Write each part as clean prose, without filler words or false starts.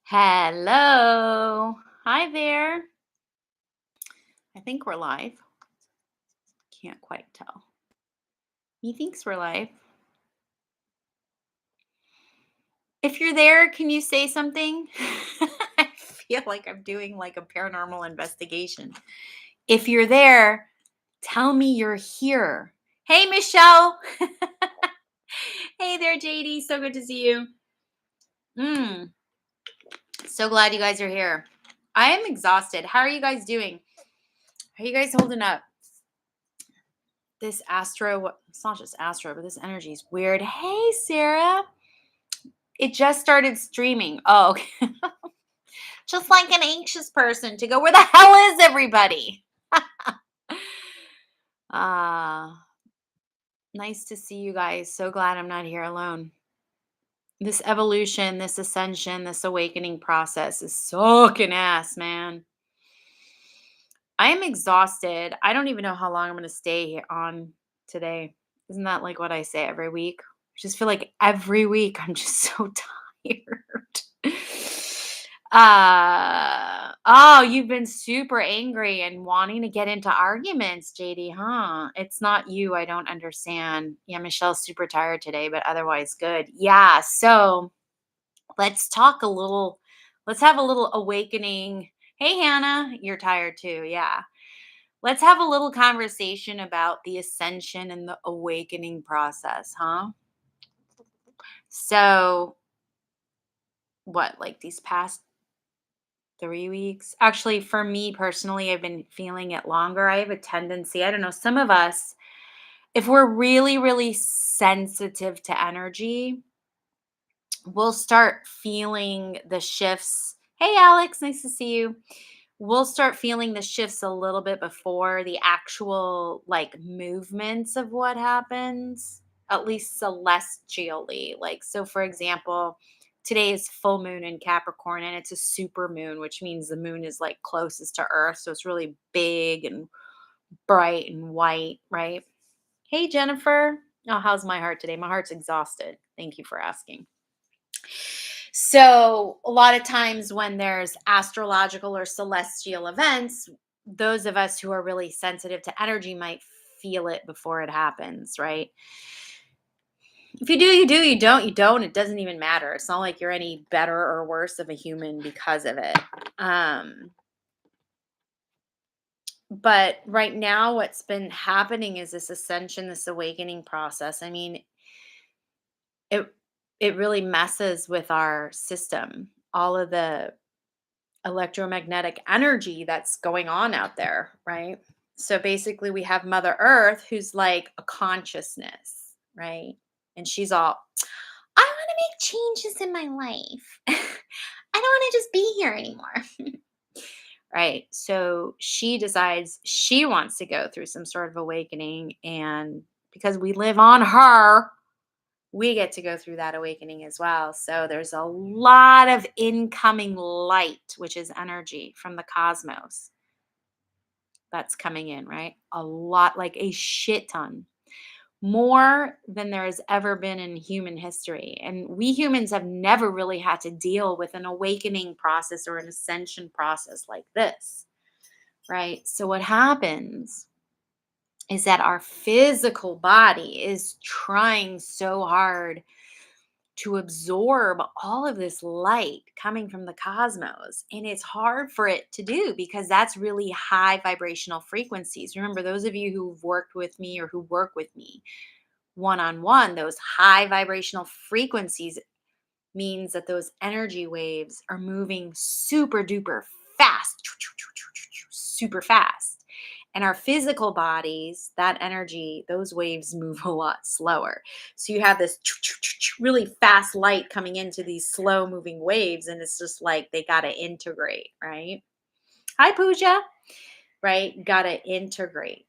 Hello. Hi there. I think we're live. Can't quite tell. He thinks we're live. If you're there, can you say something? I feel like I'm doing like a paranormal investigation. If you're there, tell me you're here. Hey, Michelle. Hey there, JD. So good to see you. Mm, so glad you guys are here. I am exhausted. How are you guys doing? How are you guys holding up? This astro, it's not just astro, but this energy is weird. Hey, Sarah. It just started streaming. Oh, okay. Just like an anxious person to go, where the hell is everybody? Ah, nice to see you guys. So glad I'm not here alone. This evolution, this ascension, this awakening process is sucking ass, man. I am exhausted. I don't even know how long I'm going to stay on today. Isn't that like what I say every week? I just feel like every week I'm just so tired. Oh, you've been super angry and wanting to get into arguments, JD, huh? It's not you. I don't understand. Yeah, Michelle's super tired today, but otherwise good. Yeah. So let's talk a little, let's have a little awakening. Hey, Hannah, you're tired too. Yeah. Let's have a little conversation about the ascension and the awakening process, huh? So, what, like these past 3 weeks? Actually, for me personally, I've been feeling it longer. I have a tendency, I don't know, some of us, if we're really, really sensitive to energy, we'll start feeling the shifts. Hey, Alex, nice to see you. We'll start feeling the shifts a little bit before the actual like movements of what happens, at least celestially. Like, so for example, today is full moon in Capricorn and it's a super moon, which means the moon is like closest to Earth. So it's really big and bright and white, right? Hey, Jennifer. Oh, how's my heart today? My heart's exhausted. Thank you for asking. So, a lot of times when there's astrological or celestial events, those of us who are really sensitive to energy might feel it before it happens, right? If you do, you do. You don't, you don't. It doesn't even matter. It's not like you're any better or worse of a human because of it. Um, but right now, what's been happening is this ascension, this awakening process. I mean, it it really messes with our system. All of the electromagnetic energy that's going on out there, right? So basically, we have Mother Earth, who's like a consciousness, right? And she's all, I want to make changes in my life. I don't want to just be here anymore. Right. So she decides she wants to go through some sort of awakening. And because we live on her, we get to go through that awakening as well. So there's a lot of incoming light, which is energy from the cosmos that's coming in, right? A lot, like a shit ton, more than there has ever been in human history. And we humans have never really had to deal with an awakening process or an ascension process like this, right? So what happens is that our physical body is trying so hard to absorb all of this light coming from the cosmos. And it's hard for it to do because that's really high vibrational frequencies. Remember, those of you who've worked with me or who work with me one on one, those high vibrational frequencies means that those energy waves are moving super duper fast, super fast. And our physical bodies, that energy, those waves move a lot slower. So you have this really fast light coming into these slow moving waves, and it's just like they got to integrate, right? Hi, Pooja, right? Got to integrate.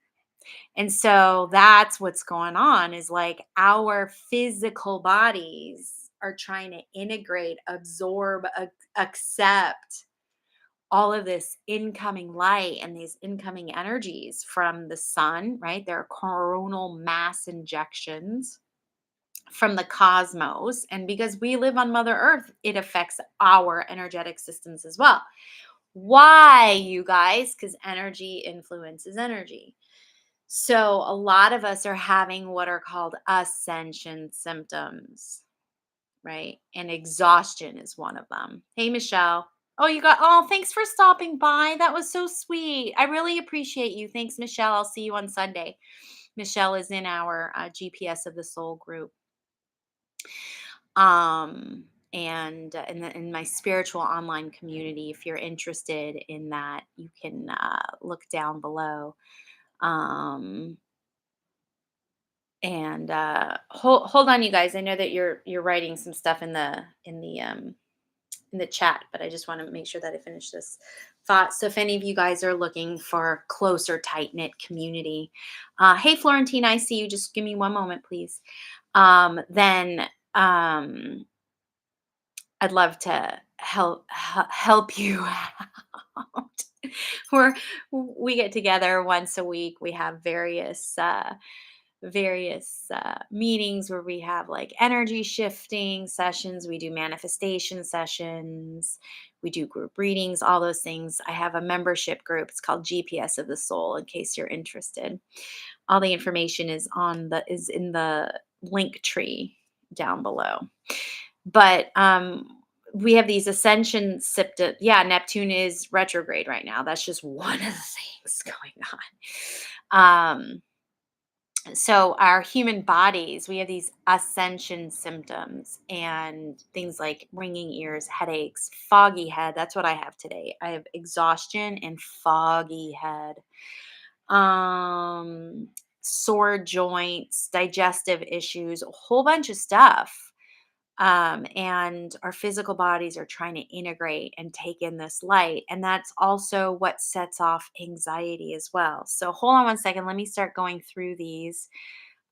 And so that's what's going on is like our physical bodies are trying to integrate, absorb, accept all of this incoming light and these incoming energies from the sun, right? They're coronal mass injections. from the cosmos. And because we live on Mother Earth, it affects our energetic systems as well. Why, you guys? Because energy influences energy. So a lot of us are having what are called ascension symptoms, right? And exhaustion is one of them. Hey, Michelle. Oh, thanks for stopping by. That was so sweet. I really appreciate you. Thanks, Michelle. I'll see you on Sunday. Michelle is in our GPS of the Soul group. Um, and in my spiritual online community, if you're interested in that, you can look down below. Um, and hold on, you guys. I know that you're writing some stuff in the chat, but I just want to make sure that I finish this thought. So if any of you guys are looking for closer, tight knit community, hey Florentina, I see you. Just give me one moment, please. Then I'd love to help you out. We're we get together once a week. We have various meetings where we have like energy shifting sessions. We do manifestation sessions. We do group readings. All those things. I have a membership group. It's called GPS of the Soul. In case you're interested, all the information is in the link tree down below. But we have these ascension symptoms. Yeah, Neptune is retrograde right now. That's just one of the things going on. So our human bodies, we have these ascension symptoms and things like ringing ears, headaches, foggy head. That's what I have today. I have exhaustion and foggy head. Um Sore joints, digestive issues, a whole bunch of stuff. And our physical bodies are trying to integrate and take in this light. And that's also what sets off anxiety as well. So hold on one second. Let me start going through these.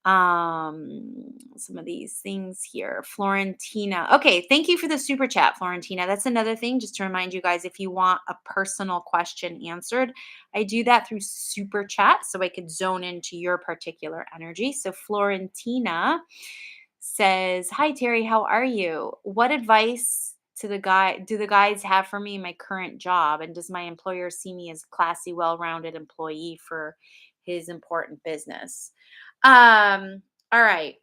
Some of these things here. Florentina. Okay, thank you for the super chat, Florentina. That's another thing, just to remind you guys, if you want a personal question answered, I do that through super chat so I could zone into your particular energy. So Florentina says, "Hi Terry, how are you? What advice to the guy do the guys have for me in my current job? And does my employer see me as classy, well-rounded employee for his important business?" All right.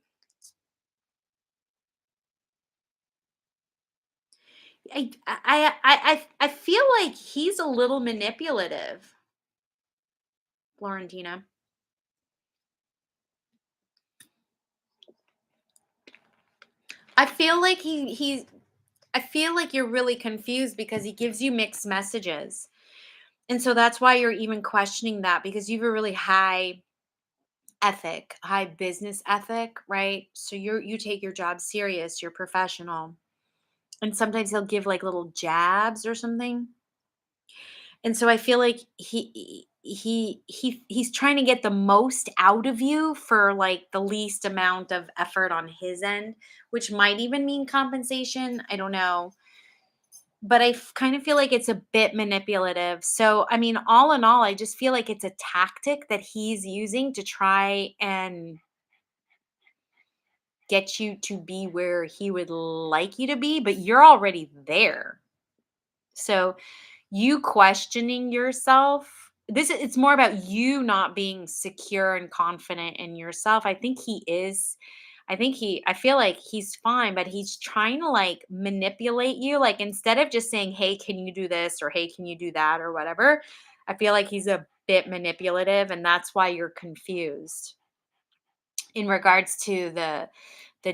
I feel like he's a little manipulative, Florentina. I feel like I feel like you're really confused because he gives you mixed messages. And so that's why you're even questioning that, because you have a really high business ethic, right? So you take your job serious, you're professional. And sometimes he'll give like little jabs or something. And so I feel like he's trying to get the most out of you for like the least amount of effort on his end, which might even mean compensation. I don't know. But kind of feel like it's a bit manipulative. So, I mean, all in all, I just feel like it's a tactic that he's using to try and get you to be where he would like you to be, but you're already there. So, you questioning yourself, it's more about you not being secure and confident in yourself. I feel like he's fine, but he's trying to like manipulate you. Like instead of just saying, "Hey, can you do this?" or "Hey, can you do that?" or whatever, I feel like he's a bit manipulative, and that's why you're confused. In regards to the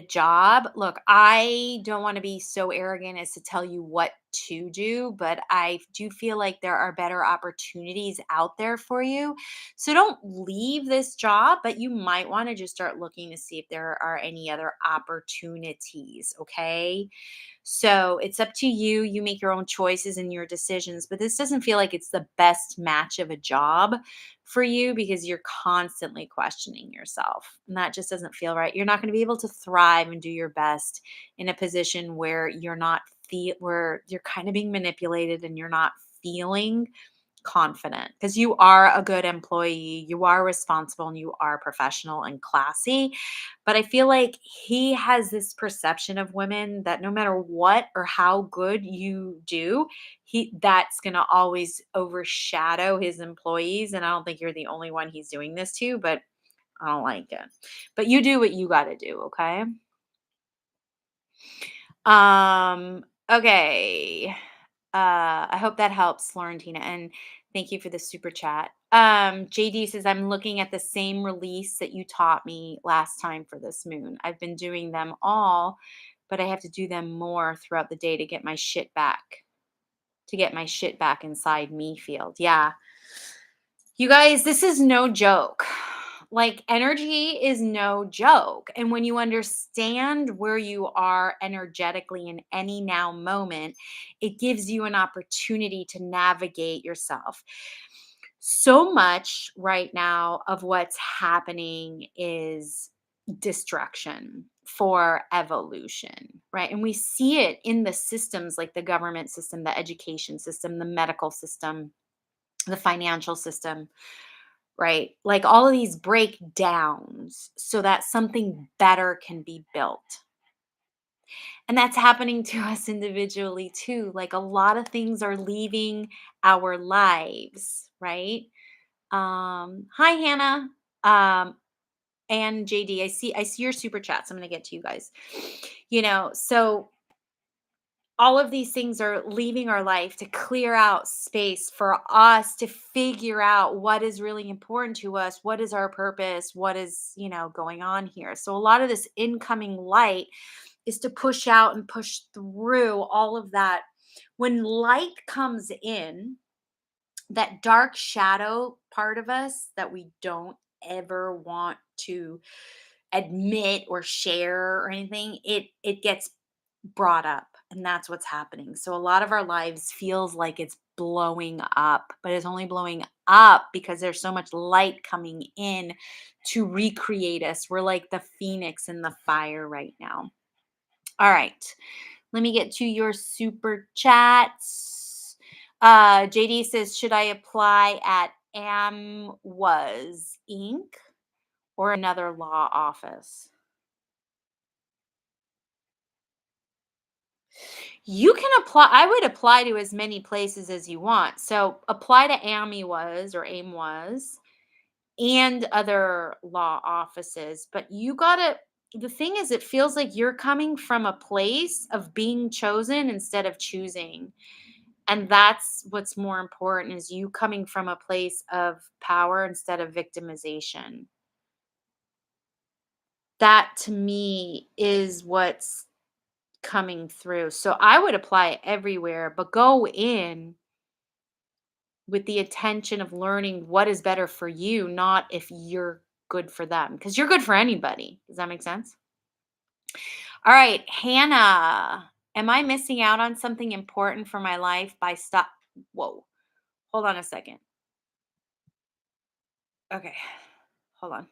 job, look, I don't want to be so arrogant as to tell you what to do, but I do feel like there are better opportunities out there for you. So don't leave this job, but you might want to just start looking to see if there are any other opportunities, okay? So it's up to you. You make your own choices and your decisions, but this doesn't feel like it's the best match of a job for you because you're constantly questioning yourself. And that just doesn't feel right. You're not going to be able to thrive and do your best in a position where you're not where you're kind of being manipulated and you're not feeling confident because you are a good employee, you are responsible, and you are professional and classy. But I feel like he has this perception of women that no matter what or how good you do, he that's going to always overshadow his employees, and I don't think you're the only one he's doing this to, but I don't like it. But you do what you got to do, okay? Okay. I hope that helps, Florentina, and thank you for the super chat. JD says, I'm looking at the same release that you taught me last time for this moon. I've been doing them all, but I have to do them more throughout the day to get my shit back, inside me field. Yeah. You guys, this is no joke. Like, energy is no joke. And when you understand where you are energetically in any now moment, it gives you an opportunity to navigate yourself. So much right now of what's happening is destruction for evolution, right? And we see it in the systems like the government system, the education system, the medical system, the financial system, right? Like all of these breakdowns so that something better can be built. And that's happening to us individually too. Like a lot of things are leaving our lives, right? Hi Hannah. And JD, I see your super chats. I'm going to get to you guys. So all of these things are leaving our life to clear out space for us to figure out what is really important to us, what is our purpose, what is, going on here. So a lot of this incoming light is to push out and push through all of that. When light comes in, that dark shadow part of us that we don't ever want to admit or share or anything, it gets brought up, and that's what's happening. So a lot of our lives feels like it's blowing up, but it's only blowing up because there's so much light coming in to recreate us. We're like the phoenix in the fire right now. All right, let me get to your super chats. JD says, should I apply at was Inc. or another law office? You can apply. I would apply to as many places as you want. So apply to AIM was and other law offices. But you gotta, the thing is, it feels like you're coming from a place of being chosen instead of choosing. And that's what's more important, is you coming from a place of power instead of victimization. That to me is what's coming through. So I would apply everywhere, but go in with the attention of learning what is better for you, not if you're good for them, because you're good for anybody. Does that make sense? All right, Hannah, am I missing out on something important for my life by stop? Whoa, hold on a second. Okay, hold on.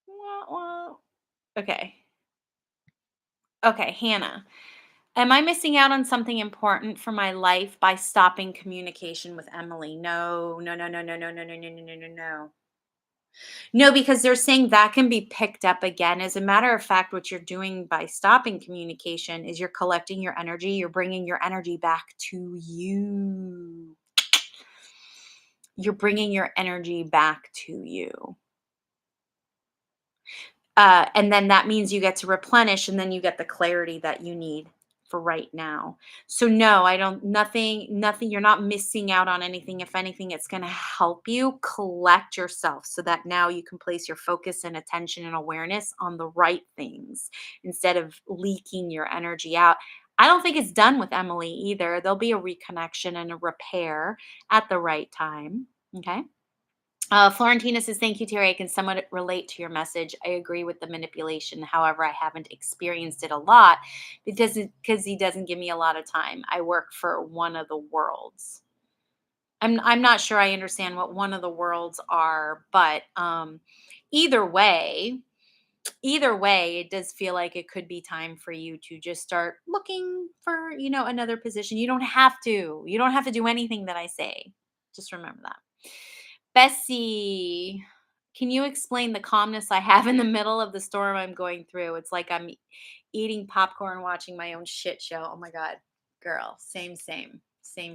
Wah, wah. Okay, okay, Hannah. Am I missing out on something important for my life by stopping communication with Emily? No, no, no, no, no, no, no, no, no, no, no, no, no. No, because they're saying that can be picked up again. As a matter of fact, what you're doing by stopping communication is you're collecting your energy, you're bringing your energy back to you. You're bringing your energy back to you. And then that means you get to replenish, and then you get the clarity that you need for right now. So no, I don't, nothing, you're not missing out on anything. If anything, it's going to help you collect yourself so that now you can place your focus and attention and awareness on the right things instead of leaking your energy out. I don't think it's done with Emily either. There'll be a reconnection and a repair at the right time. Okay. Florentina says, thank you, Terry. I can somewhat relate to your message. I agree with the manipulation. However, I haven't experienced it a lot because he doesn't give me a lot of time. I work for one of the worlds. I'm not sure I understand what one of the worlds are, but either way, either way, it does feel like it could be time for you to just start looking for, another position. You don't have to. You don't have to do anything that I say. Just remember that. Bessie, can you explain the calmness I have in the middle of the storm I'm going through? It's like I'm eating popcorn, watching my own shit show. Oh my God, girl, same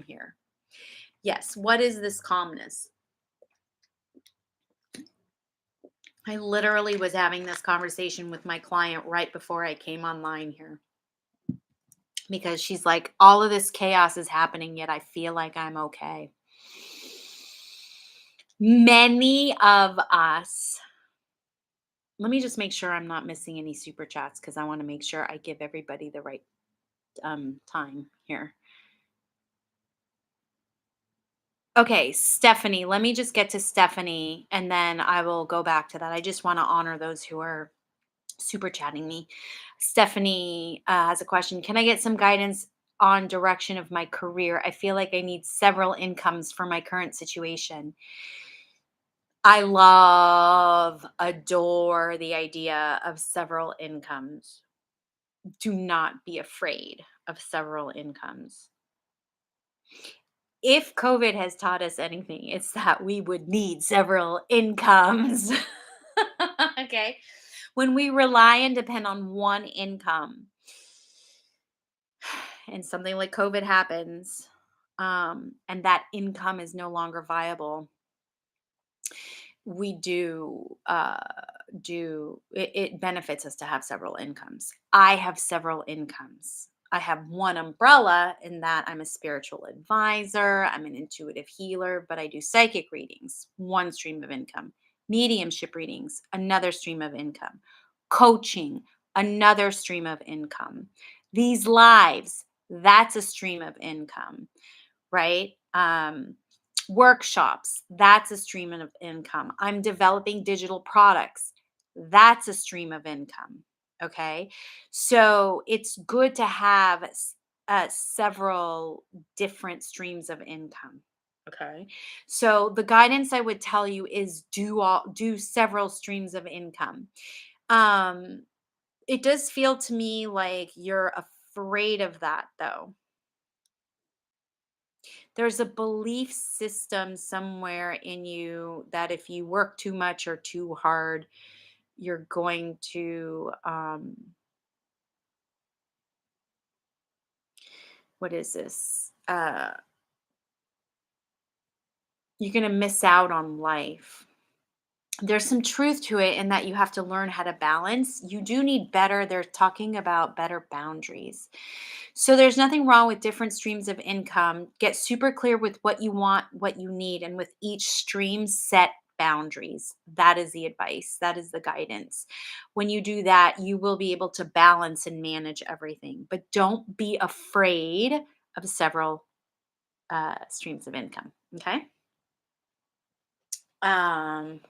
here. Yes. What is this calmness? I literally was having this conversation with my client right before I came online here because she's like, all of this chaos is happening, yet I feel like I'm okay. Many of us, let me just make sure I'm not missing any super chats because I want to make sure I give everybody the right time here. Okay, Stephanie, let me just get to Stephanie and then I will go back to that. I just want to honor those who are super chatting me. Stephanie has a question. Can I get some guidance on direction of my career? I feel like I need several incomes for my current situation. I love, adore the idea of several incomes. Do not be afraid of several incomes. If COVID has taught us anything, it's that we would need several incomes. Okay. When we rely and depend on one income and something like COVID happens, and that income is no longer viable, we it benefits us to have several incomes. I have several incomes. I have one umbrella in that I'm a spiritual advisor, I'm an intuitive healer, but I do psychic readings, one stream of income, mediumship readings, another stream of income, coaching, another stream of income. These lives, that's a stream of income, right? Workshops, that's a stream of income. I'm developing digital products, that's a stream of income. Okay. So it's good to have several different streams of income. Okay. So the guidance I would tell you is do several streams of income. Um, it does feel to me like you're afraid of that though. There's a belief system somewhere in you that if you work too much or too hard, you're going to what is this? You're going to miss out on life. There's some truth to it in that you have to learn how to balance. You do need better. They're talking about better boundaries. So there's nothing wrong with different streams of income. Get super clear with what you want, what you need, and with each stream, set boundaries. That is the advice. That is the guidance. When you do that, you will be able to balance and manage everything. But don't be afraid of several streams of income. Okay. Um,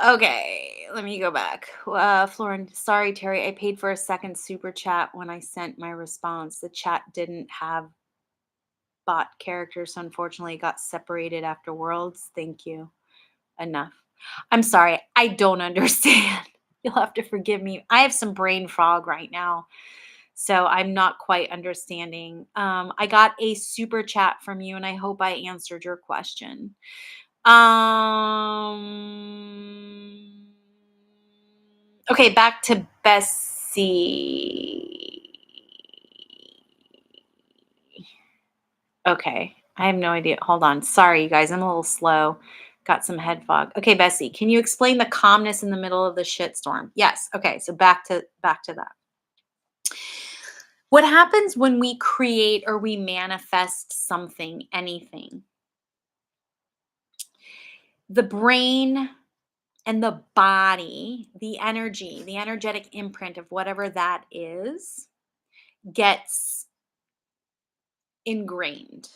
okay, let me go back. Florin, sorry, Terry. I paid for a second super chat when I sent my response. The chat didn't have bot characters, so unfortunately it got separated after worlds. Thank you. Enough. I'm sorry. I don't understand. You'll have to forgive me. I have some brain fog right now. So I'm not quite understanding. I got a super chat from you, and I hope I answered your question. Okay, back to Bessie. Okay, I have no idea. Hold on. Sorry, you guys. I'm a little slow. Got some head fog. Okay, Bessie, can you explain the calmness in the middle of the shitstorm? Yes. Okay, so back to that. What happens when we create or we manifest something, anything? The brain and the body, the energy, the energetic imprint of whatever that is, gets ingrained.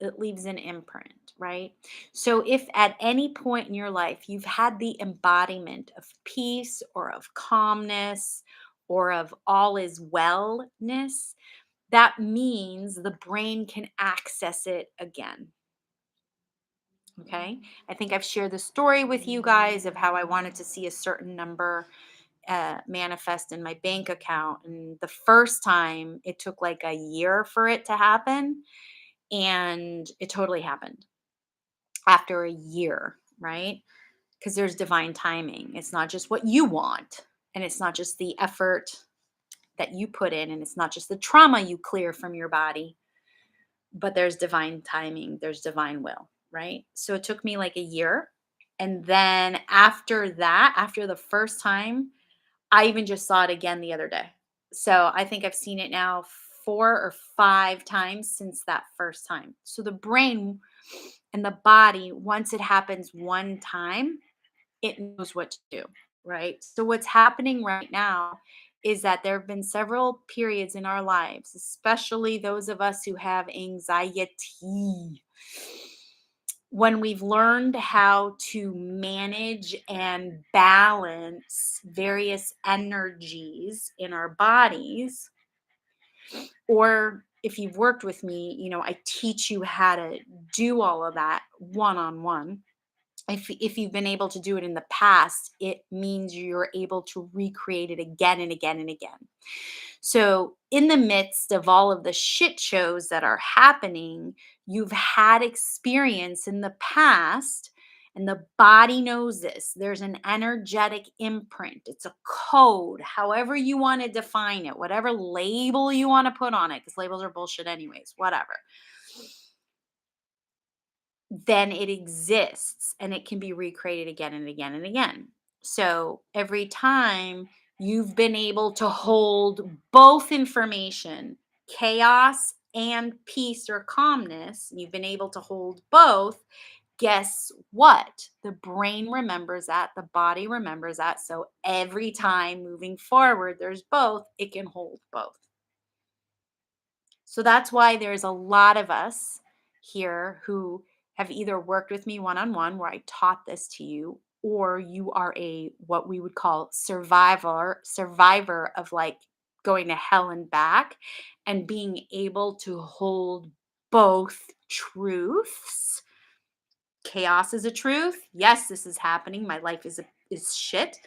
It leaves an imprint, right? So if at any point in your life you've had the embodiment of peace or of calmness or of all is wellness, that means the brain can access it again. Okay. I think I've shared the story with you guys of how I wanted to see a certain number manifest in my bank account. And the first time, it took like a year for it to happen. And it totally happened after a year, right? Because there's divine timing. It's not just what you want, and it's not just the effort that you put in, and it's not just the trauma you clear from your body, but there's divine timing, there's divine will, right? So it took me like a year. And then after that, after the first time, I even just saw it again the other day. So I think I've seen it now 4 or 5 times since that first time. So the brain and the body, once it happens one time, it knows what to do, right? So what's happening right now is that there have been several periods in our lives, especially those of us who have anxiety, when we've learned how to manage and balance various energies in our bodies. Or if you've worked with me, I teach you how to do all of that one on one. If you've been able to do it in the past, it means you're able to recreate it again and again and again. So, in the midst of all of the shit shows that are happening, you've had experience in the past, and the body knows this. There's an energetic imprint, it's a code, however you want to define it, whatever label you want to put on it, because labels are bullshit, anyways, whatever. Then it exists and it can be recreated again and again and again. So every time you've been able to hold both information, chaos and peace or calmness, and you've been able to hold both, guess what? The brain remembers that, the body remembers that. So every time moving forward, there's both, it can hold both. So that's why there's a lot of us here who have either worked with me one on one, where I taught this to you, or you are a what we would call survivor of like going to hell and back, and being able to hold both truths. Chaos is a truth. Yes, this is happening. My life is shit.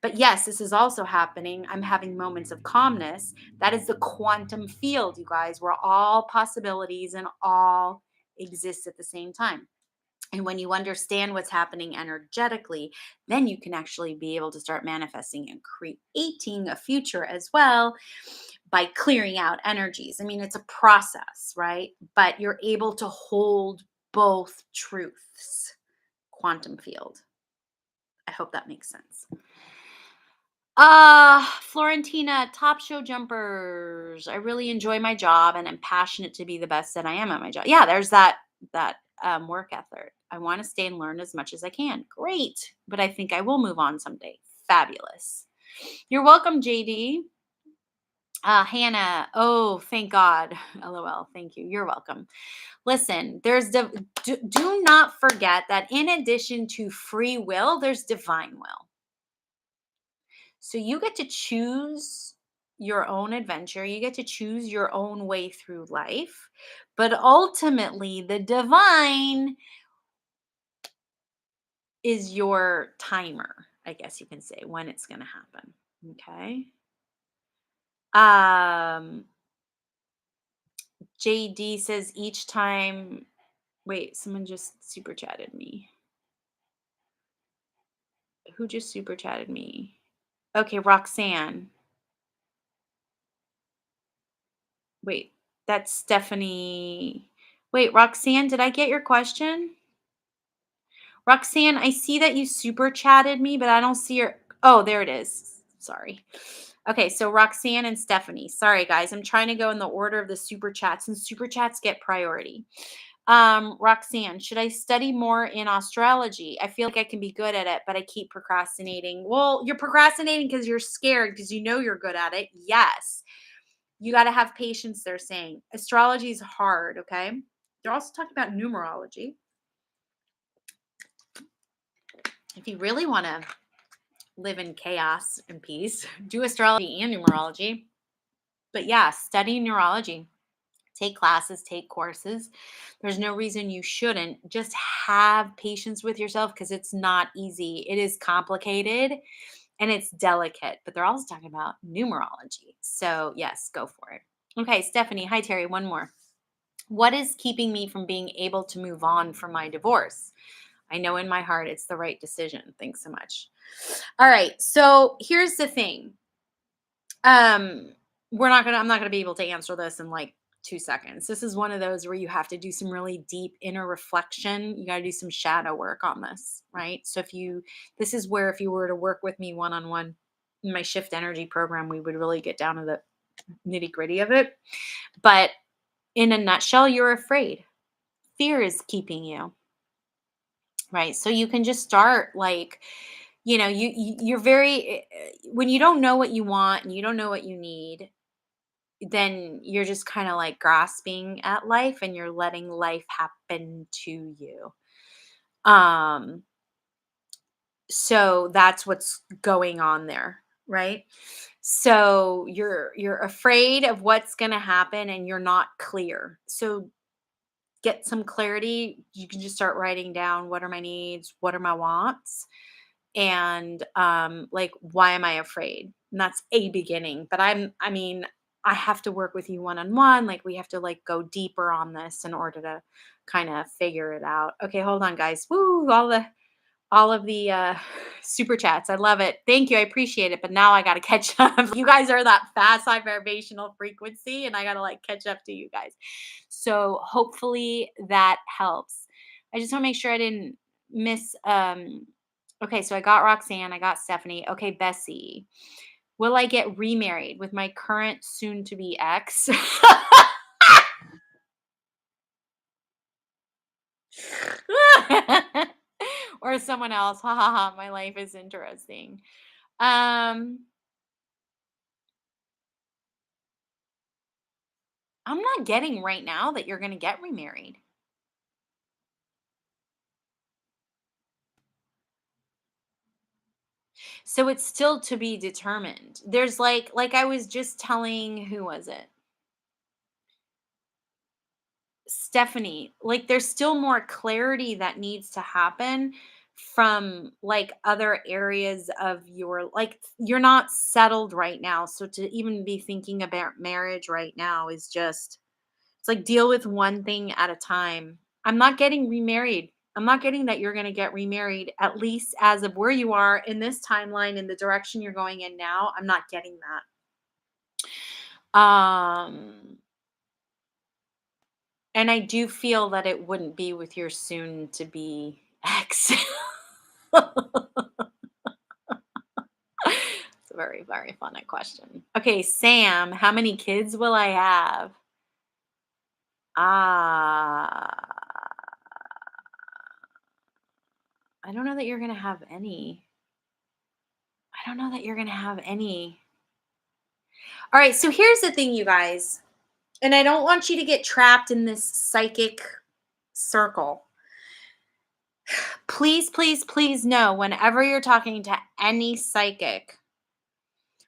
But yes, this is also happening. I'm having moments of calmness. That is the quantum field, you guys, where all possibilities and all exist at the same time. And when you understand what's happening energetically, then you can actually be able to start manifesting and creating a future as well by clearing out energies. I mean, it's a process, right? But you're able to hold both truths. Quantum field. I hope that makes sense. Florentina, top show jumpers. I really enjoy my job and I'm passionate to be the best that I am at my job. Yeah, there's that work ethic. I want to stay and learn as much as I can. Great. But I think I will move on someday. Fabulous. You're welcome, JD. Hannah. Oh, thank God. LOL. Thank you. You're welcome. Listen, do not forget that in addition to free will, there's divine will. So you get to choose your own adventure. You get to choose your own way through life. But ultimately, the divine is your timer, I guess you can say, when it's going to happen. Okay. Um, JD says each time. Wait, someone just super chatted me. Who just super chatted me? Okay, Roxanne. Wait, that's Stephanie. Wait, Roxanne, did I get your question? Roxanne, I see that you super chatted me, but I don't see your. Oh, there it is. Sorry. Okay, so Roxanne and Stephanie. Sorry, guys. I'm trying to go in the order of the super chats, and super chats get priority. Roxanne, should I study more in astrology? I feel like I can be good at it, but I keep procrastinating. Well, you're procrastinating because you're scared because you know you're good at it. Yes. You got to have patience, they're saying. Astrology is hard, okay? They're also talking about numerology. If you really want to live in chaos and peace, do astrology and numerology. But yeah, study neurology. Take classes, take courses. There's no reason you shouldn't. Just have patience with yourself because it's not easy. It is complicated. and it's delicate, but they're also talking about numerology. So, yes, go for it. Okay, Stephanie. Hi, Terry. One more. What is keeping me from being able to move on from my divorce? I know in my heart it's the right decision. Thanks so much. All right. So, here's the thing. Um, I'm not gonna be able to answer this in like 2 seconds. This is one of those where you have to do some really deep inner reflection. You got to do some shadow work on this, right? So this is where if you were to work with me one on one in my shift energy program, we would really get down to the nitty gritty of it. But in a nutshell, you're afraid. Fear is keeping you, right? So you can just start like, you're very, when you don't know what you want and you don't know what you need, then you're just kind of like grasping at life and you're letting life happen to you. Um so that's what's going on there, right? So you're afraid of what's going to happen and you're not clear. So get some clarity. You can just start writing down, what are my needs, what are my wants, and like, why am I afraid? And that's a beginning. But I mean, I have to work with you one on one. Like, we have to like go deeper on this in order to kind of figure it out. Okay, hold on, guys. Woo, all of the super chats. I love it. Thank you. I appreciate it. But now I got to catch up. You guys are that fast high vibrational frequency, and I got to like catch up to you guys. So hopefully that helps. I just want to make sure I didn't miss. Okay, so I got Roxanne, I got Stephanie. Okay, Bessie. Will I get remarried with my current soon to be ex? Or someone else? Ha ha ha. My life is interesting. Um, I'm not getting right now that you're going to get remarried. So it's still to be determined. There's like I was just telling, who was it? Stephanie, like there's still more clarity that needs to happen from like other areas of your, like, you're not settled right now. So to even be thinking about marriage right now is just, it's like, deal with one thing at a time. I'm not getting remarried. I'm not getting that you're going to get remarried, at least as of where you are in this timeline, in the direction you're going in now. I'm not getting that. And I do feel that it wouldn't be with your soon to be ex. It's a very, very funny question. Okay, Sam, how many kids will I have? Ah, I don't know that you're going to have any. I don't know that you're going to have any. All right, so here's the thing, you guys. And I don't want you to get trapped in this psychic circle. Please, please, please know, whenever you're talking to any psychic,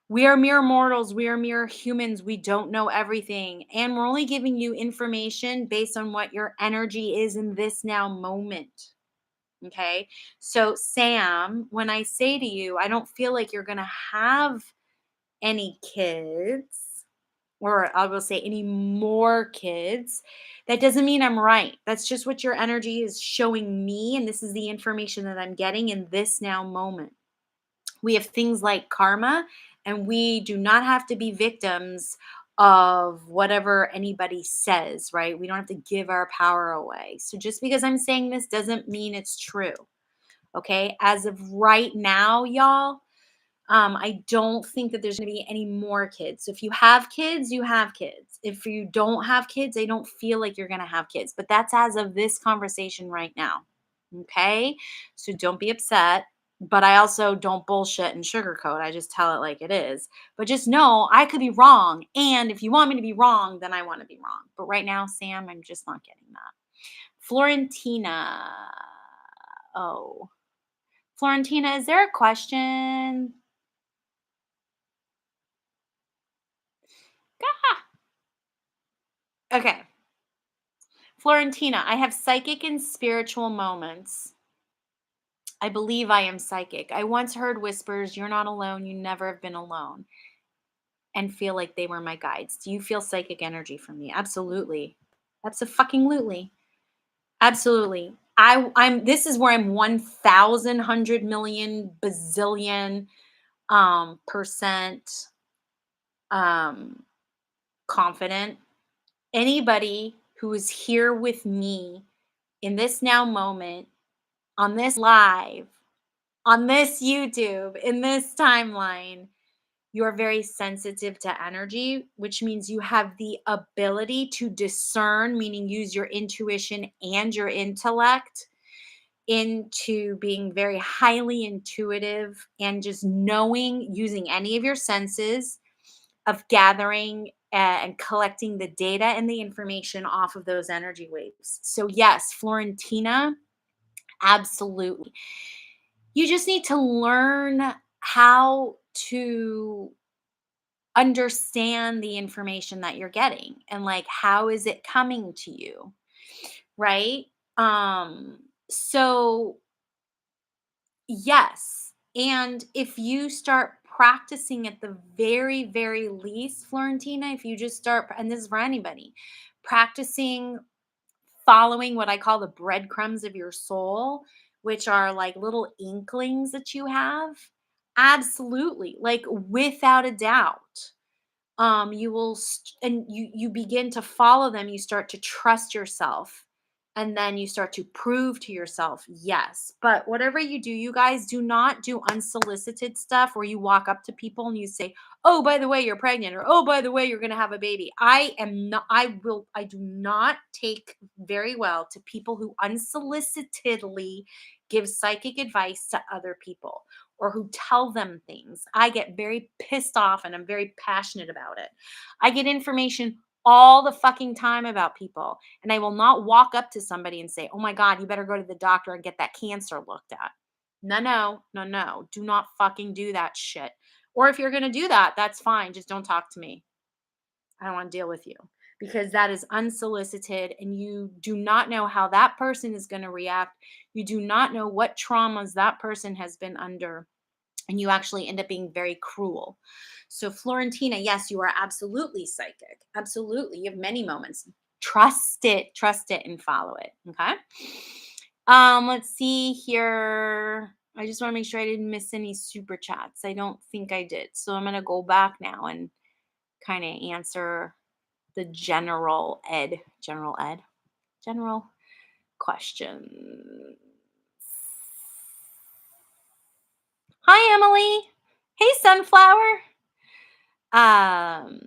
we are mere mortals. We are mere humans. We don't know everything. And we're only giving you information based on what your energy is in this now moment. Okay. So, Sam, when I say to you, I don't feel like you're going to have any kids, or I will say any more kids, that doesn't mean I'm right. That's just what your energy is showing me. And this is the information that I'm getting in this now moment. We have things like karma, and we do not have to be victims of whatever anybody says, right? We don't have to give our power away. So just because I'm saying this doesn't mean it's true. Okay. As of right now, y'all, I don't think that there's going to be any more kids. So if you have kids, you have kids. If you don't have kids, I don't feel like you're going to have kids. But that's as of this conversation right now. Okay. So don't be upset. But I also don't bullshit and sugarcoat. I just tell it like it is. But just know I could be wrong. And if you want me to be wrong, then I want to be wrong. But right now, Sam, I'm just not getting that. Florentina. Oh, Florentina, is there a question? Okay. Florentina, I have psychic and spiritual moments I believe I am psychic. I once heard whispers, "You're not alone. You never have been alone," and feel like they were my guides. Do you feel psychic energy from me? Absolutely. Absolutely. Absolutely. I'm this is where I'm 1000 hundred million bazillion percent um confident. Anybody who is here with me in this now moment, on this live, on this YouTube, in this timeline, you're very sensitive to energy, which means you have the ability to discern, meaning use your intuition and your intellect into being very highly intuitive and just knowing, using any of your senses of gathering and collecting the data and the information off of those energy waves. So, yes, Florentina, absolutely. You just need to learn how to understand the information that you're getting and like how is it coming to you, right? So yes. And if you start practicing at the very, very least, Florentina, if you just start, and this is for anybody, practicing following what I call the breadcrumbs of your soul, which are like little inklings that you have, absolutely, like without a doubt you will and you begin to follow them, you start to trust yourself, and then you start to prove to yourself yes. But whatever you do, you guys, do not do unsolicited stuff where you walk up to people and you say, oh, by the way, you're pregnant, or oh, by the way, you're going to have a baby. I do not take very well to people who unsolicitedly give psychic advice to other people or who tell them things. I get very pissed off and I'm very passionate about it. I get information all the fucking time about people, and I will not walk up to somebody and say, "Oh my God, you better go to the doctor and get that cancer looked at." No, no, no, no. Do not fucking do that shit. Or if you're going to do that, that's fine. Just don't talk to me. I don't want to deal with you because that is unsolicited and you do not know how that person is going to react. You do not know what traumas that person has been under, and you actually end up being very cruel. So, Florentina, yes, you are absolutely psychic. Absolutely. You have many moments. Trust it, and follow it. Okay. Let's see here. I just want to make sure I didn't miss any super chats. I don't think I did. So I'm gonna go back now and kind of answer the general question. Hi, Emily. Hey, Sunflower. Um,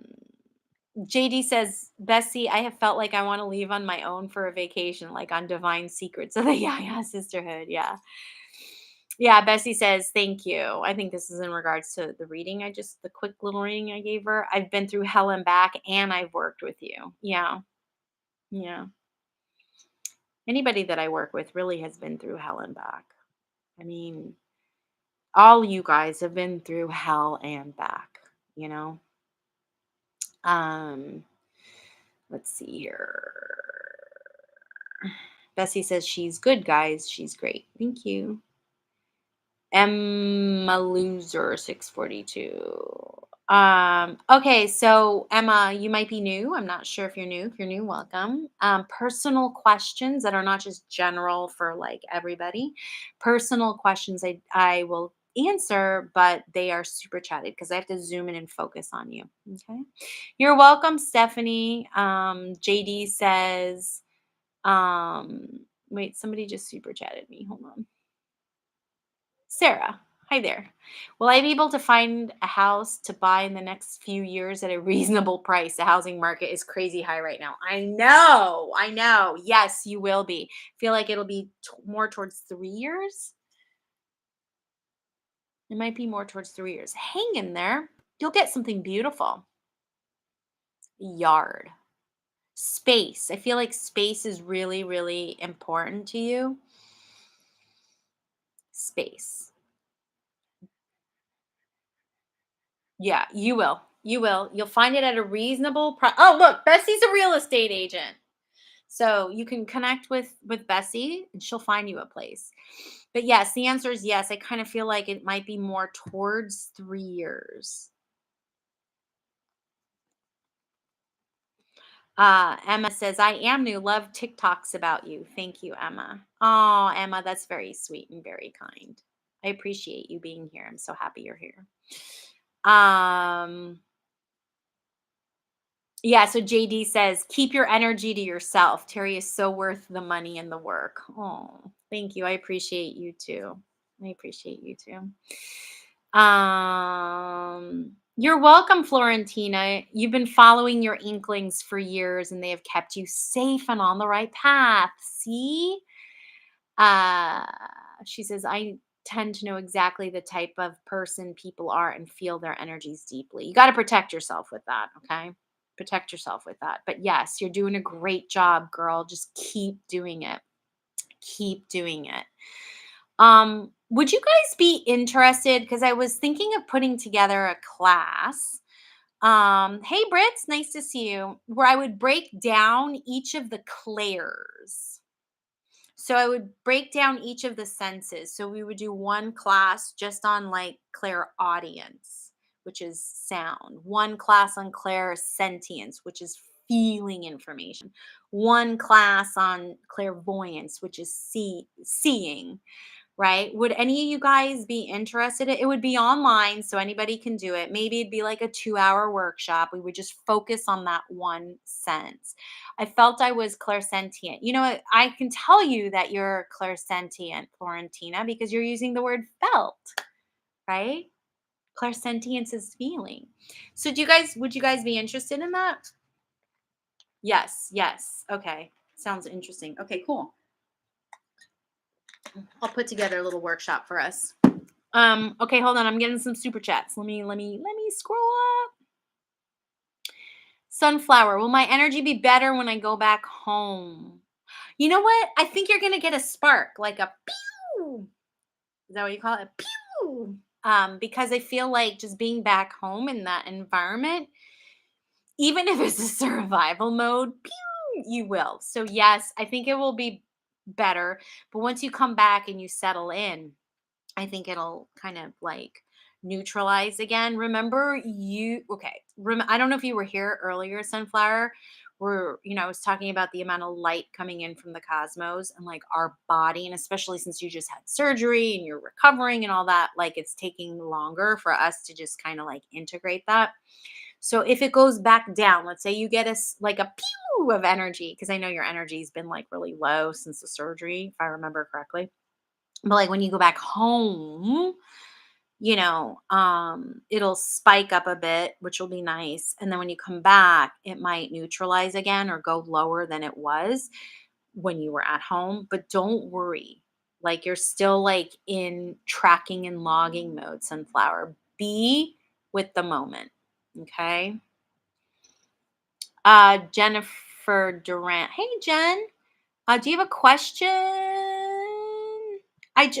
JD says, Bessie, I have felt like I want to leave on my own for a vacation, like on Divine Secrets. So, yeah, sisterhood. Yeah. Yeah. Bessie says, thank you. I think this is in regards to the reading. The quick little reading I gave her. I've been through hell and back, and I've worked with you. Yeah. Yeah. Anybody that I work with really has been through hell and back. I mean, all you guys have been through hell and back, you know? Um, let's see here. Bessie says she's good, guys. She's great. Thank you. Emma Loser 642. Okay, so Emma, you might be new. I'm not sure if you're new. If you're new, welcome. Personal questions that are not just general for like everybody. Personal questions I will answer, but they are super chatted because I have to zoom in and focus on you. Okay. You're welcome, Stephanie. JD says, wait, somebody just super chatted me. Hold on. Sarah, hi there. Will I be able to find a house to buy in the next few years at a reasonable price? The housing market is crazy high right now. I know, I know. Yes, you will be. Feel like it'll be more towards 3 years. It might be more towards 3 years. Hang in there. You'll get something beautiful. Yard. Space. I feel like space is really, really important to you. Space. Yeah, you will. You will. You'll find it at a reasonable price. Oh, look, Bessie's a real estate agent. So you can connect with Bessie and she'll find you a place. But yes, the answer is yes. I kind of feel like it might be more towards 3 years. Emma says, I am new. Love TikToks about you. Thank you, Emma. Oh, Emma, that's very sweet and very kind. I appreciate you being here. I'm so happy you're here. Um, yeah, so JD says, keep your energy to yourself. Terry is so worth the money and the work. Oh, thank you. I appreciate you too. I appreciate you too. You're welcome, Florentina. You've been following your inklings for years and they have kept you safe and on the right path. See? Uh, she says, I tend to know exactly the type of person people are and feel their energies deeply. You got to protect yourself with that, okay? Protect yourself with that. But yes, you're doing a great job, girl. Just keep doing it. Keep doing it. Would you guys be interested? Because I was thinking of putting together a class. Hey Brits, nice to see you. Where I would break down each of the clairs. So I would break down each of the senses. So we would do one class just on like clairaudience, which is sound, one class on clairsentience, which is feeling information, one class on clairvoyance, which is seeing, right? Would any of you guys be interested? It would be online, so anybody can do it. Maybe it'd be like a 2-hour workshop. We would just focus on that one sense. I felt I was clairsentient. You know, I can tell you that you're clairsentient, Florentina, because you're using the word felt, right? Clairsentience is feeling. So would you guys be interested in that? Yes, yes. Okay. Sounds interesting. Okay, cool. I'll put together a little workshop for us. Okay, hold on. I'm getting some super chats. Let me scroll up. Sunflower, will my energy be better when I go back home? You know what? I think you're gonna get a spark, like a pew. Is that what you call it? Pew. Because I feel like just being back home in that environment, even if it's a survival mode, pew, you will. So yes, I think it will be better. But once you come back and you settle in, I think it'll kind of like neutralize again. Remember you okay, I don't know if you were here earlier, Sunflower, where I was talking about the amount of light coming in from the cosmos and like our body, and especially since you just had surgery and you're recovering and all that, like it's taking longer for us to just kind of like integrate that. So if it goes back down, let's say you get like a pew of energy, because I know your energy's been like really low since the surgery, if I remember correctly. But like when you go back home, it'll spike up a bit, which will be nice. And then when you come back, it might neutralize again or go lower than it was when you were at home. But don't worry. Like you're still like in tracking and logging mode, Sunflower. Be with the moment. Okay. Jennifer Durant. Hey Jen. Do you have a question?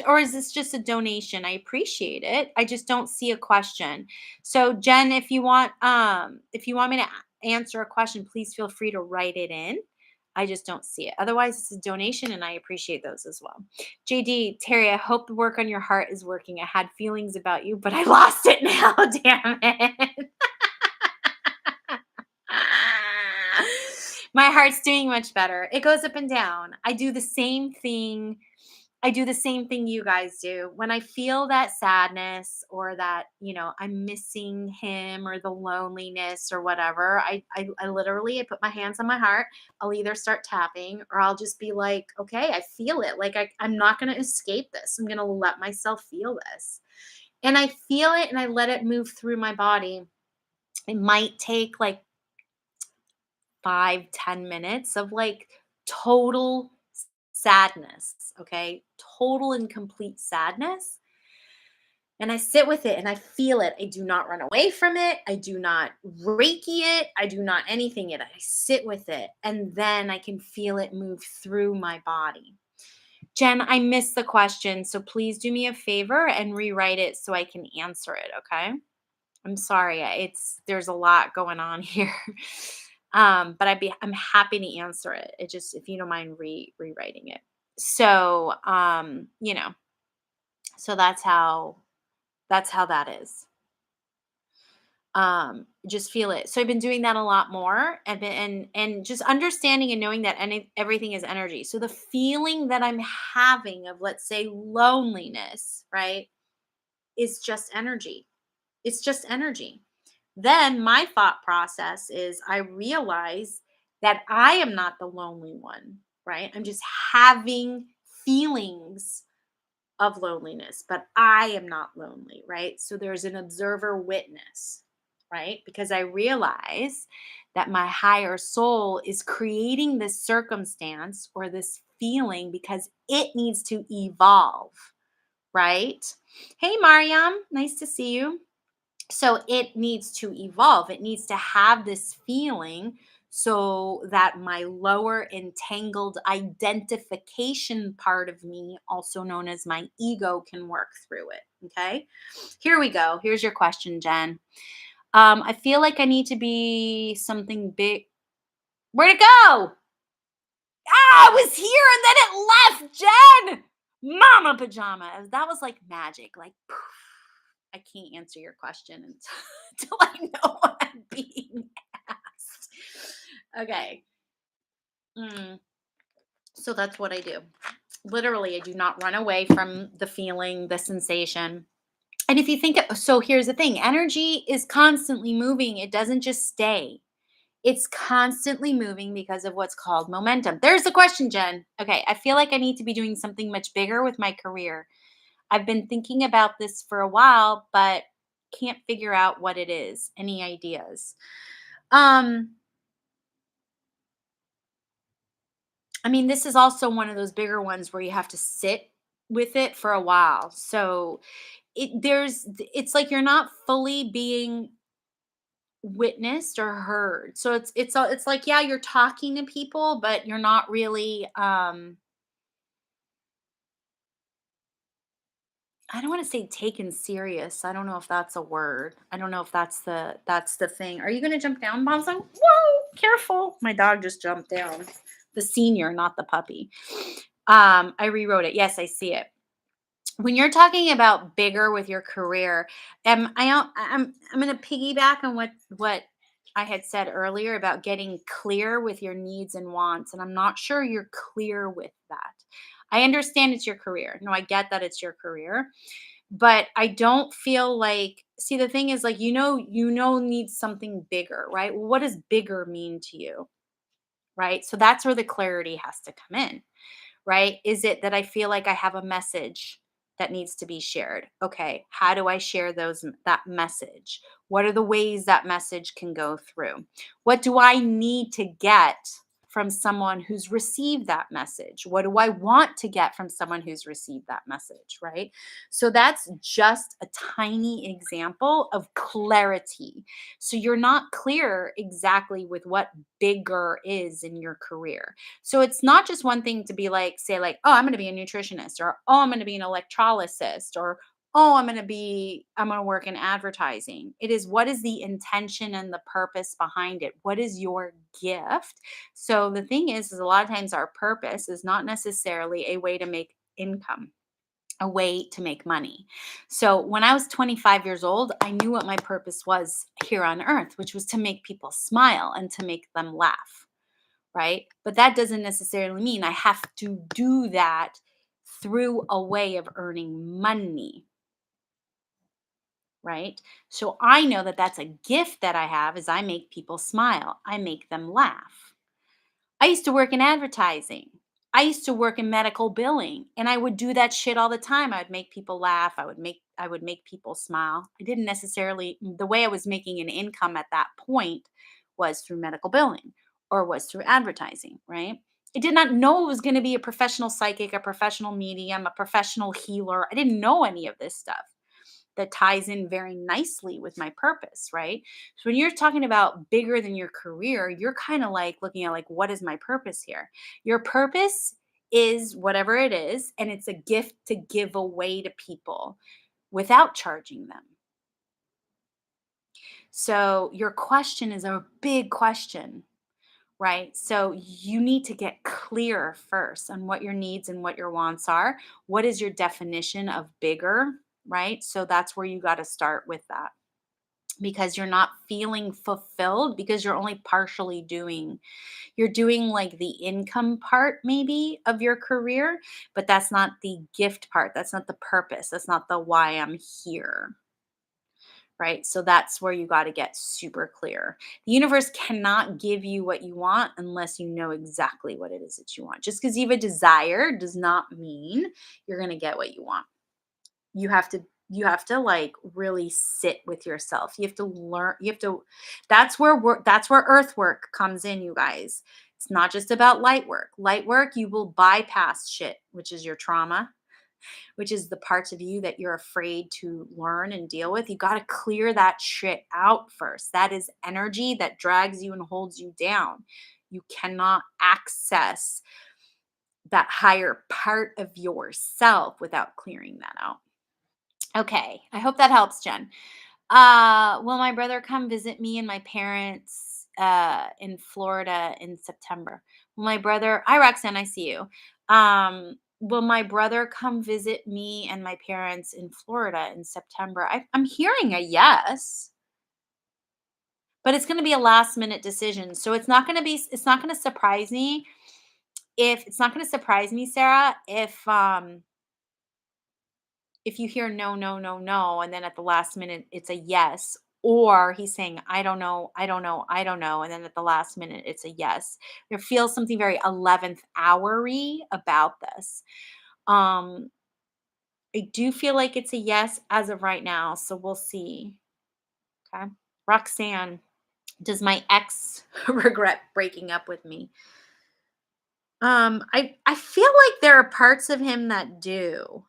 Or is this just a donation? I appreciate it. I just don't see a question. So Jen, if you want me to answer a question, please feel free to write it in. I just don't see it. Otherwise, it's a donation and I appreciate those as well. JD, Terry, I hope the work on your heart is working. I had feelings about you, but I lost it now. Damn it. My heart's doing much better. It goes up and down. I do the same thing you guys do. When I feel that sadness or that, I'm missing him or the loneliness or whatever, I literally I put my hands on my heart. I'll either start tapping or I'll just be like, okay, I feel it. Like I'm not gonna escape this. I'm gonna let myself feel this. And I feel it and I let it move through my body. It might take like 5-10 minutes of like total sadness, okay? Total and complete sadness. And I sit with it and I feel it. I do not run away from it. I do not reiki it. I do not anything it. I sit with it and then I can feel it move through my body. Jen, I missed the question. So please do me a favor and rewrite it so I can answer it, okay? I'm sorry. There's a lot going on here. But I'm happy to answer it. It just if you don't mind rewriting it. So, So that's how that is. Just feel it. So I've been doing that a lot more, and just understanding and knowing that everything is energy. So the feeling that I'm having of, let's say, loneliness, right, is just energy. It's just energy. Then my thought process is I realize that I am not the lonely one, right? I'm just having feelings of loneliness, but I am not lonely, right? So there's an observer witness, right? Because I realize that my higher soul is creating this circumstance or this feeling because it needs to evolve, right? Hey, Mariam, nice to see you. So it needs to evolve. It needs to have this feeling so that my lower entangled identification part of me, also known as my ego, can work through it. Okay. Here we go. Here's your question, Jen. I feel like I need to be something big. Where'd it go? Ah, it was here and then it left, Jen. Mama pajama. That was like magic. Like, poof. I can't answer your question until I know what I'm being asked. Okay. Mm, so that's what I do. Literally, I do not run away from the feeling, the sensation. And if you think, so here's the thing, energy is constantly moving, it doesn't just stay. It's constantly moving because of what's called momentum. There's the question, Jen. Okay. I feel like I need to be doing something much bigger with my career. I've been thinking about this for a while, but can't figure out what it is. Any ideas? Um, I mean, this is also one of those bigger ones where you have to sit with it for a while. So it's like you're not fully being witnessed or heard. So it's like, yeah, you're talking to people, but you're not really I don't want to say taken serious. I don't know if that's a word. I don't know if that's the thing. Are you gonna jump down, Bonzo? Whoa, careful. My dog just jumped down. The senior, not the puppy. I rewrote it. Yes, I see it. When you're talking about bigger with your career, I'm gonna piggyback on what I had said earlier about getting clear with your needs and wants. And I'm not sure you're clear with that. I understand it's your career. No, I get that it's your career, but I don't feel like, see, the thing is, like, needs something bigger, right? Well, what does bigger mean to you? Right? So that's where the clarity has to come in, right? Is it that I feel like I have a message that needs to be shared? Okay, how do I share that message? What are the ways that message can go through? What do I need to get from someone who's received that message? What do I want to get from someone who's received that message, right? So that's just a tiny example of clarity. So you're not clear exactly with what bigger is in your career. So it's not just one thing to be like, say, like, oh, I'm going to be a nutritionist, or oh, I'm going to be an electrolyst, or oh, I'm going to work in advertising. It is, what is the intention and the purpose behind it? What is your gift? So the thing is a lot of times our purpose is not necessarily a way to make income, a way to make money. So when I was 25 years old, I knew what my purpose was here on earth, which was to make people smile and to make them laugh, right? But that doesn't necessarily mean I have to do that through a way of earning money, right? So I know that that's a gift that I have, is I make people smile. I make them laugh. I used to work in advertising. I used to work in medical billing, and I would do that shit all the time. I would make people laugh. I would make people smile. I didn't necessarily, the way I was making an income at that point was through medical billing or was through advertising, right? I did not know it was going to be a professional psychic, a professional medium, a professional healer. I didn't know any of this stuff that ties in very nicely with my purpose, right? So when you're talking about bigger than your career, you're kind of like looking at, like, what is my purpose here? Your purpose is whatever it is, and it's a gift to give away to people without charging them. So your question is a big question. right? So you need to get clear first on what your needs and what your wants are. What is your definition of bigger, right? So that's where you got to start with that, because you're not feeling fulfilled because you're only partially doing, you're doing like the income part maybe of your career, but that's not the gift part. That's not the purpose. That's not the why I'm here. Right. So that's where you got to get super clear. The universe cannot give you what you want unless you know exactly what it is that you want. Just because you have a desire does not mean you're going to get what you want. You have to like really sit with yourself. You have to learn, you have to, that's where work, that's where earth work comes in, you guys. It's not just about light work. Light work, you will bypass shit, which is your trauma, which is the parts of you that you're afraid to learn and deal with. You got to clear that shit out first. That is energy that drags you and holds you down. You cannot access that higher part of yourself without clearing that out. Okay, I hope that helps, Jen. Will my brother come visit me and my parents in Florida in September? Will my brother, hi Roxanne, I see you. Will my brother come visit me and my parents in Florida in September? I'm hearing a yes, but it's going to be a last minute decision. So it's not going to surprise me it's not going to surprise me, Sarah, if you hear no, no, no, no, and then at the last minute it's a yes, or he's saying, I don't know, I don't know, I don't know, and then at the last minute it's a yes. There feels something very 11th houry about this. Um, I do feel like it's a yes as of right now, so we'll see. Okay. Roxanne, does my ex regret breaking up with me? I feel like there are parts of him that do.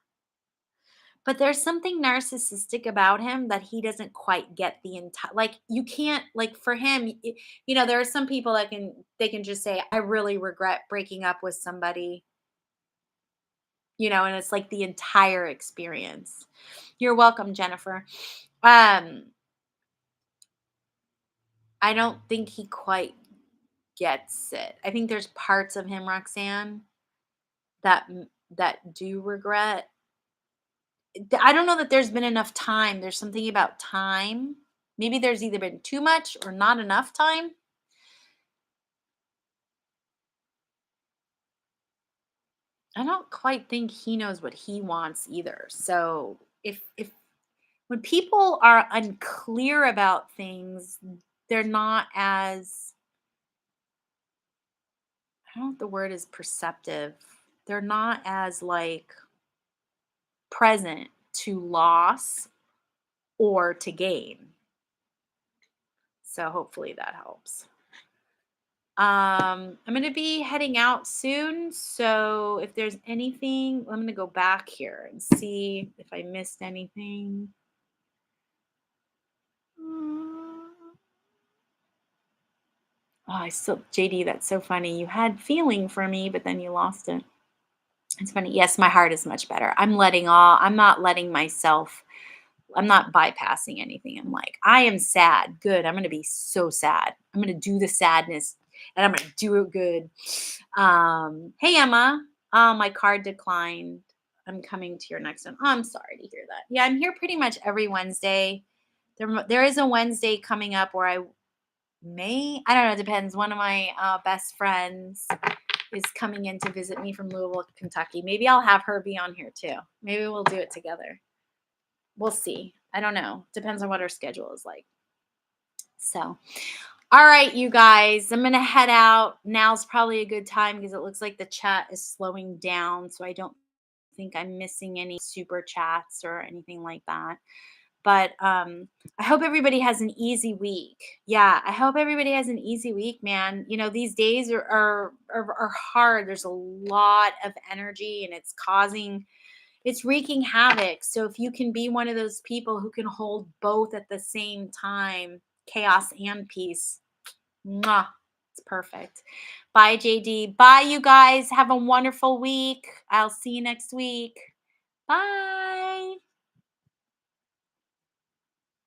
But there's something narcissistic about him that he doesn't quite get the entire, like, you can't, like, for him, there are some people that they can just say, I really regret breaking up with somebody, and it's like the entire experience. You're welcome, Jennifer. Um, I don't think he quite gets it. I think there's parts of him, Roxanne, that do regret. I don't know that there's been enough time. There's something about time. Maybe there's either been too much or not enough time. I don't quite think he knows what he wants either. So if when people are unclear about things, they're not as, I don't know if the word is perceptive. They're not as like present to loss or to gain. So hopefully that helps. I'm going to be heading out soon. So if there's anything, I'm going to go back here and see if I missed anything. Oh, I still, JD, that's so funny. You had feeling for me, but then you lost it. It's funny. Yes, my heart is much better. I'm not letting myself, I'm not bypassing anything. I'm like, I am sad. Good. I'm going to be so sad. I'm going to do the sadness and I'm going to do it good. Hey, Emma. My card declined. I'm coming to your next one. Oh, I'm sorry to hear that. Yeah, I'm here pretty much every Wednesday. There is a Wednesday coming up where I don't know, it depends. One of my best friends is coming in to visit me from Louisville, Kentucky. Maybe I'll have her be on here too. Maybe we'll do it together. We'll see. I don't know. Depends on what her schedule is like. So, all right, you guys, I'm going to head out. Now's probably a good time because it looks like the chat is slowing down. So I don't think I'm missing any super chats or anything like that. But I hope everybody has an easy week. Yeah, I hope everybody has an easy week, man. These days are hard. There's a lot of energy and it's wreaking havoc. So if you can be one of those people who can hold both at the same time, chaos and peace, mwah, it's perfect. Bye, JD. Bye, you guys. Have a wonderful week. I'll see you next week. Bye.